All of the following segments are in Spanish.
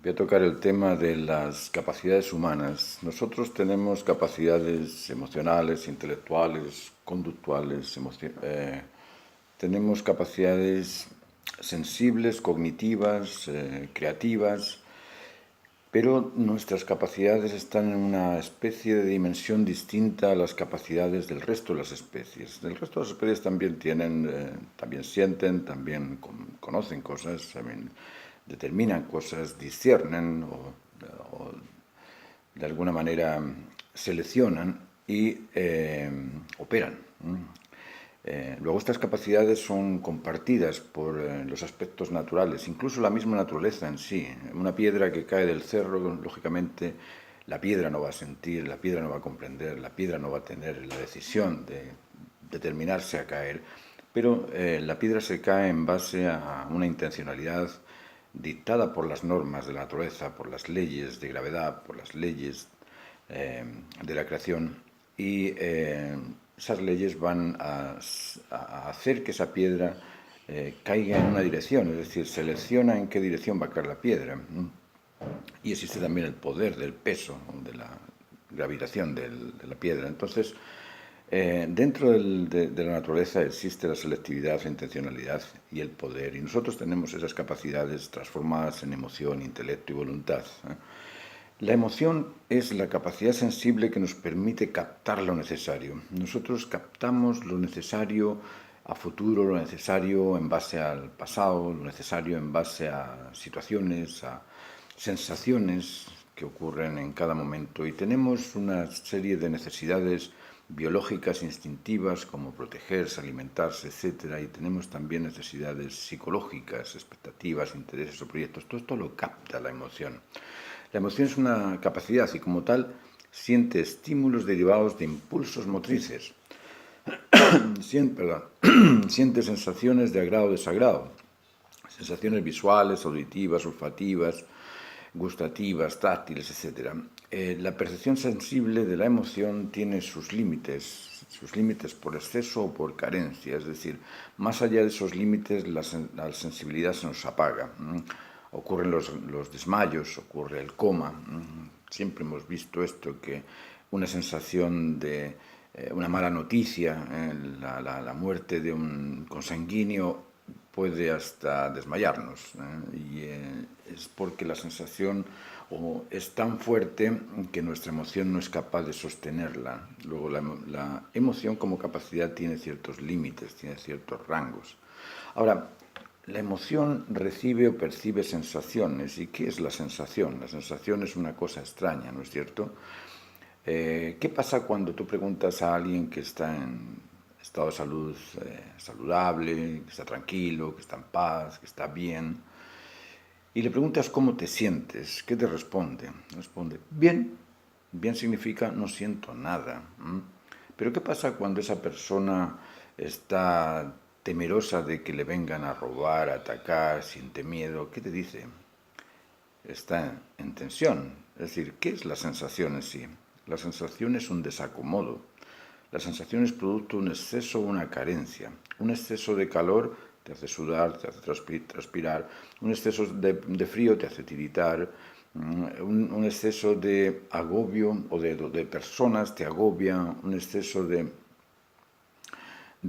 Voy a tocar el tema de las capacidades humanas. Nosotros tenemos capacidades emocionales, intelectuales, conductuales, tenemos capacidades sensibles, cognitivas, creativas, pero nuestras capacidades están en una especie de dimensión distinta a las capacidades del resto de las especies. El resto de las especies también también sienten, también conocen cosas, también determinan cosas, disciernen o de alguna manera seleccionan y operan. Luego estas capacidades son compartidas por los aspectos naturales, incluso la misma naturaleza en sí. Una piedra que cae del cerro, lógicamente, la piedra no va a sentir, la piedra no va a comprender, la piedra no va a tener la decisión de determinarse a caer, pero la piedra se cae en base a una intencionalidad dictada por las normas de la naturaleza, por las leyes de gravedad, por las leyes de la creación, y esas leyes van a hacer que esa piedra caiga en una dirección, es decir, selecciona en qué dirección va a caer la piedra. Y existe también el poder del peso, de la gravitación de la piedra. Entonces, dentro de la naturaleza existe la selectividad, la intencionalidad y el poder, y nosotros tenemos esas capacidades transformadas en emoción, intelecto y voluntad. La emoción es la capacidad sensible que nos permite captar lo necesario. Nosotros captamos lo necesario a futuro, lo necesario en base al pasado, lo necesario en base a situaciones, a sensaciones que ocurren en cada momento, y tenemos una serie de necesidades biológicas instintivas como protegerse, alimentarse, etc. Y tenemos también necesidades psicológicas, expectativas, intereses o proyectos. Todo esto lo capta la emoción. La emoción es una capacidad y como tal siente estímulos derivados de impulsos motrices. Siente sensaciones de agrado o desagrado, sensaciones visuales, auditivas, olfativas, gustativas, táctiles, etc. La percepción sensible de la emoción tiene sus límites por exceso o por carencia, es decir, más allá de esos límites la sensibilidad se nos apaga. Ocurren los desmayos, ocurre el coma. Siempre hemos visto esto, que una sensación de una mala noticia, la muerte de un consanguíneo, puede hasta desmayarnos, y es porque la sensación es tan fuerte que nuestra emoción no es capaz de sostenerla. Luego la emoción como capacidad tiene ciertos límites, tiene ciertos rangos. Ahora, la emoción recibe o percibe sensaciones. ¿Y qué es la sensación? La sensación es una cosa extraña, ¿no es cierto? ¿Qué pasa cuando tú preguntas a alguien que está en estado de salud saludable, que está tranquilo, que está en paz, que está bien, y le preguntas cómo te sientes? ¿Qué te responde? Responde, bien. Bien significa no siento nada. Pero ¿qué pasa cuando esa persona está temerosa de que le vengan a robar, a atacar, siente miedo? ¿Qué te dice? Está en tensión. Es decir, ¿qué es la sensación en sí? La sensación es un desacomodo. La sensación es producto de un exceso o una carencia. Un exceso de calor te hace sudar, te hace transpirar. Un exceso de frío te hace tiritar. Un exceso de agobio o de personas te agobia. Un exceso de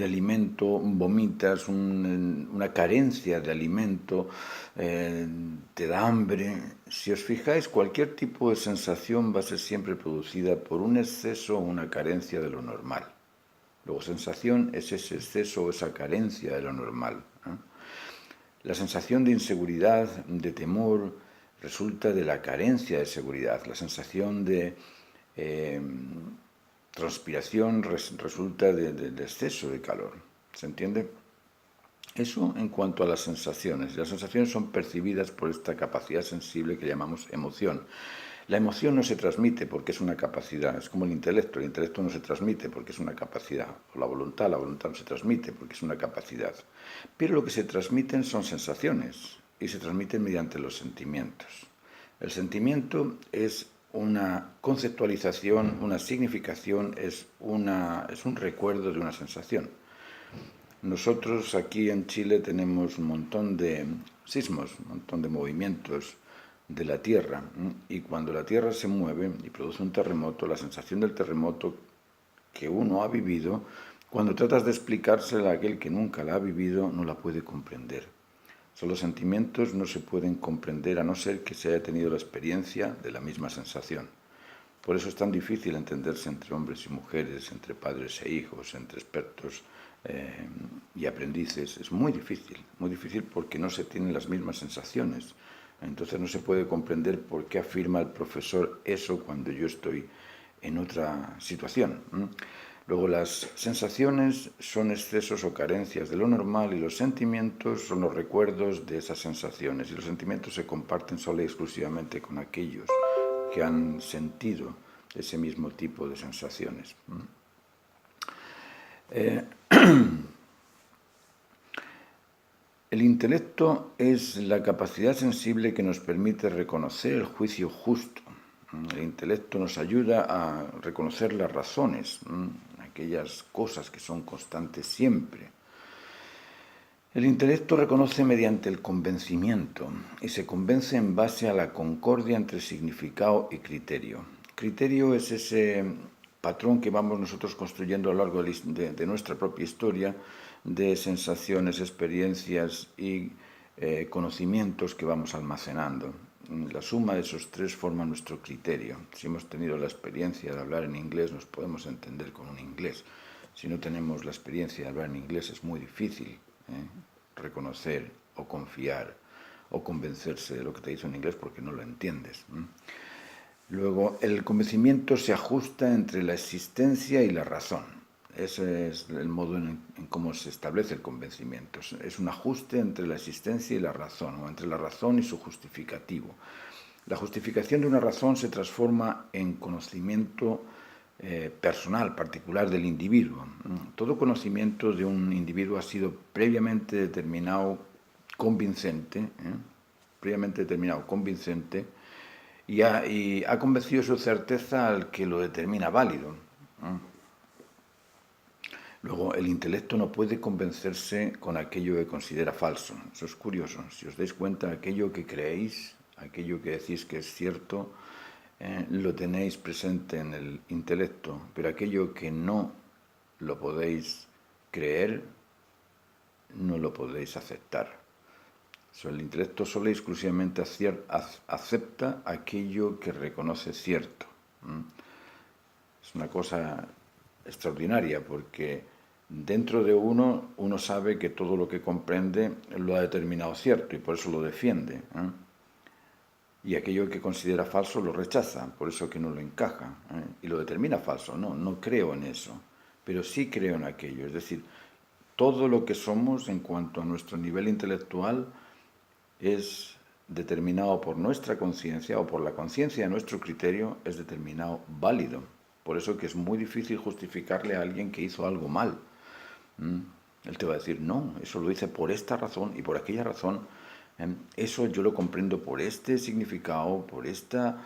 alimento, vomitas, una carencia de alimento, te da hambre. Si os fijáis, cualquier tipo de sensación va a ser siempre producida por un exceso o una carencia de lo normal. Luego, sensación es ese exceso o esa carencia de lo normal. La sensación de inseguridad, de temor, resulta de la carencia de seguridad. La sensación de transpiración resulta del exceso de calor. ¿Se entiende? Eso en cuanto a las sensaciones. Las sensaciones son percibidas por esta capacidad sensible que llamamos emoción. La emoción no se transmite porque es una capacidad, es como el intelecto no se transmite porque es una capacidad, o la voluntad no se transmite porque es una capacidad. Pero lo que se transmiten son sensaciones y se transmiten mediante los sentimientos. El sentimiento es una conceptualización, una significación, es un recuerdo de una sensación. Nosotros aquí en Chile tenemos un montón de sismos, un montón de movimientos de la Tierra. Y cuando la Tierra se mueve y produce un terremoto, la sensación del terremoto que uno ha vivido, cuando tratas de explicársela a aquel que nunca la ha vivido, no la puede comprender. Los sentimientos no se pueden comprender a no ser que se haya tenido la experiencia de la misma sensación. Por eso es tan difícil entenderse entre hombres y mujeres, entre padres e hijos, entre expertos y aprendices. Es muy difícil porque no se tienen las mismas sensaciones. Entonces no se puede comprender por qué afirma el profesor eso cuando yo estoy en otra situación. Luego, las sensaciones son excesos o carencias de lo normal y los sentimientos son los recuerdos de esas sensaciones. Y los sentimientos se comparten solo y exclusivamente con aquellos que han sentido ese mismo tipo de sensaciones. El intelecto es la capacidad sensible que nos permite reconocer el juicio justo. El intelecto nos ayuda a reconocer las razones, aquellas cosas que son constantes siempre. El intelecto reconoce mediante el convencimiento y se convence en base a la concordia entre significado y criterio. Criterio es ese patrón que vamos nosotros construyendo a lo largo de nuestra propia historia, de sensaciones, experiencias y conocimientos que vamos almacenando. La suma de esos tres forma nuestro criterio. Si hemos tenido la experiencia de hablar en inglés, nos podemos entender con un inglés. Si no tenemos la experiencia de hablar en inglés, es muy difícil reconocer o confiar o convencerse de lo que te dice en inglés porque no lo entiendes. Luego, el convencimiento se ajusta entre la existencia y la razón. Ese es el modo en cómo se establece el convencimiento. Es un ajuste entre la existencia y la razón, o entre la razón y su justificativo. La justificación de una razón se transforma en conocimiento personal, particular del individuo. Todo conocimiento de un individuo ha sido previamente determinado convincente, y ha convencido su certeza al que lo determina válido. Luego, el intelecto no puede convencerse con aquello que considera falso. Eso es curioso. Si os dais cuenta, aquello que creéis, aquello que decís que es cierto, lo tenéis presente en el intelecto, pero aquello que no lo podéis creer, no lo podéis aceptar. El intelecto solo y exclusivamente acepta aquello que reconoce cierto. Es una cosa extraordinaria porque dentro de uno sabe que todo lo que comprende lo ha determinado cierto y por eso lo defiende. Y aquello que considera falso lo rechaza, por eso que no lo encaja. Y lo determina falso. No creo en eso, pero sí creo en aquello. Es decir, todo lo que somos en cuanto a nuestro nivel intelectual es determinado por nuestra conciencia o por la conciencia de nuestro criterio, es determinado válido. Por eso que es muy difícil justificarle a alguien que hizo algo mal. Él te va a decir, no, eso lo hice por esta razón y por aquella razón. Eso yo lo comprendo por este significado, por esta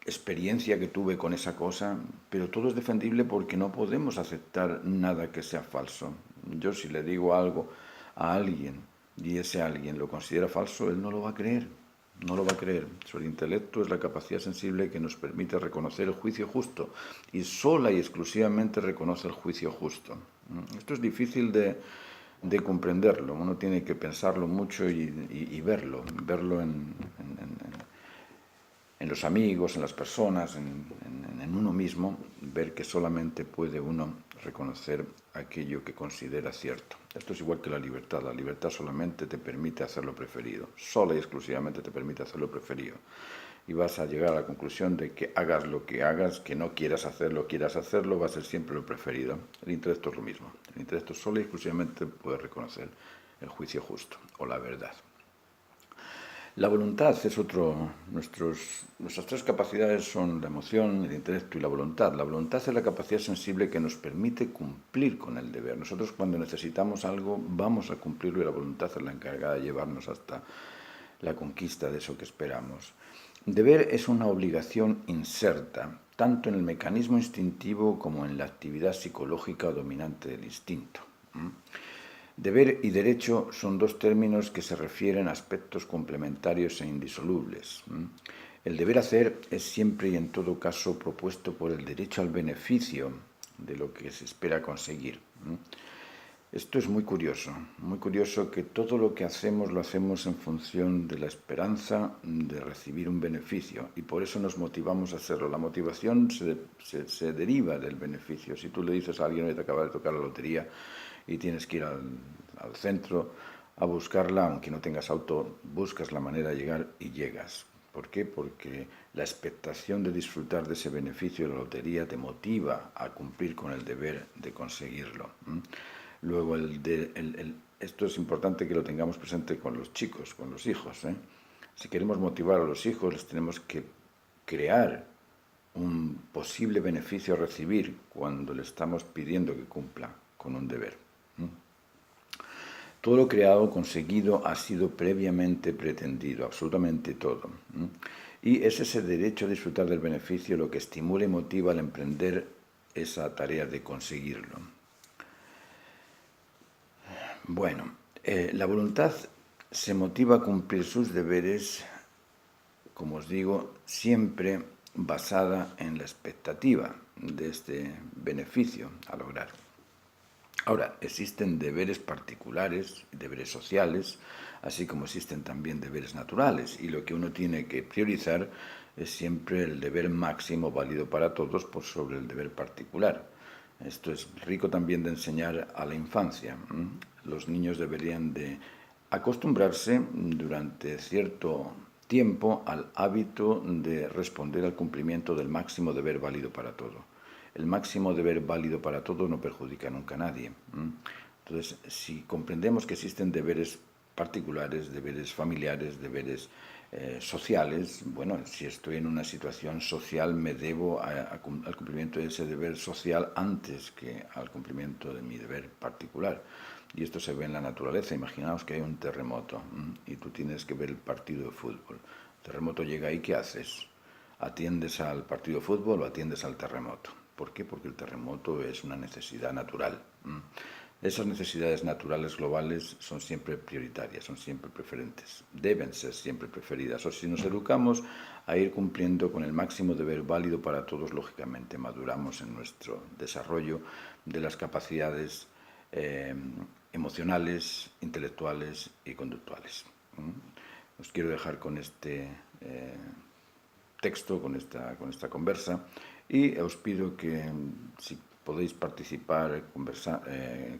experiencia que tuve con esa cosa, pero todo es defendible porque no podemos aceptar nada que sea falso. Yo si le digo algo a alguien y ese alguien lo considera falso, él no lo va a creer. No lo va a creer. El intelecto es la capacidad sensible que nos permite reconocer el juicio justo y sola y exclusivamente reconoce el juicio justo. Esto es difícil de comprenderlo. Uno tiene que pensarlo mucho y verlo en los amigos, en las personas, en uno mismo, ver que solamente puede uno reconocer aquello que considera cierto. Esto es igual que la libertad. La libertad solamente te permite hacer lo preferido. Sola y exclusivamente te permite hacer lo preferido. Y vas a llegar a la conclusión de que hagas lo que hagas, que no quieras hacerlo, va a ser siempre lo preferido. El intelecto es lo mismo. El intelecto sola y exclusivamente puede reconocer el juicio justo o la verdad. La voluntad es nuestras tres capacidades son la emoción, el intelecto y la voluntad. La voluntad es la capacidad sensible que nos permite cumplir con el deber. Nosotros cuando necesitamos algo vamos a cumplirlo y la voluntad es la encargada de llevarnos hasta la conquista de eso que esperamos. Deber es una obligación inserta, tanto en el mecanismo instintivo como en la actividad psicológica dominante del instinto. Deber y derecho son dos términos que se refieren a aspectos complementarios e indisolubles. El deber hacer es siempre y en todo caso propuesto por el derecho al beneficio de lo que se espera conseguir. Esto es muy curioso que todo lo que hacemos lo hacemos en función de la esperanza de recibir un beneficio y por eso nos motivamos a hacerlo. La motivación se deriva del beneficio. Si tú le dices a alguien que te acaba de tocar la lotería y tienes que ir al centro a buscarla, aunque no tengas auto, buscas la manera de llegar y llegas. ¿Por qué? Porque la expectación de disfrutar de ese beneficio de la lotería te motiva a cumplir con el deber de conseguirlo. Luego, esto es importante que lo tengamos presente con los chicos, con los hijos. Si queremos motivar a los hijos, les tenemos que crear un posible beneficio a recibir cuando le estamos pidiendo que cumpla con un deber. Todo lo creado o conseguido ha sido previamente pretendido, absolutamente todo. Y es ese derecho a disfrutar del beneficio lo que estimula y motiva al emprender esa tarea de conseguirlo. Bueno, la voluntad se motiva a cumplir sus deberes, como os digo, siempre basada en la expectativa de este beneficio a lograr. Ahora, existen deberes particulares, deberes sociales, así como existen también deberes naturales, y lo que uno tiene que priorizar es siempre el deber máximo válido para todos por sobre el deber particular. Esto es rico también de enseñar a la infancia. Los niños deberían de acostumbrarse durante cierto tiempo al hábito de responder al cumplimiento del máximo deber válido para todo. El máximo deber válido para todo no perjudica nunca a nadie. Entonces, si comprendemos que existen deberes particulares, deberes familiares, deberes sociales, bueno, si estoy en una situación social me debo al cumplimiento de ese deber social antes que al cumplimiento de mi deber particular. Y esto se ve en la naturaleza. Imaginaos que hay un terremoto y tú tienes que ver el partido de fútbol. El terremoto llega ahí, ¿qué haces? ¿Atiendes al partido de fútbol o atiendes al terremoto? ¿Por qué? Porque el terremoto es una necesidad natural. Esas necesidades naturales globales son siempre prioritarias, son siempre preferentes, deben ser siempre preferidas. O si nos educamos a ir cumpliendo con el máximo deber válido para todos, lógicamente maduramos en nuestro desarrollo de las capacidades emocionales, intelectuales y conductuales. Os quiero dejar con este texto, con esta conversa, y os pido que si podéis participar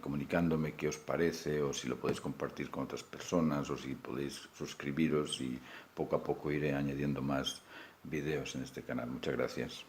comunicándome qué os parece, o si lo podéis compartir con otras personas, o si podéis suscribiros, y poco a poco iré añadiendo más vídeos en este canal. Muchas gracias.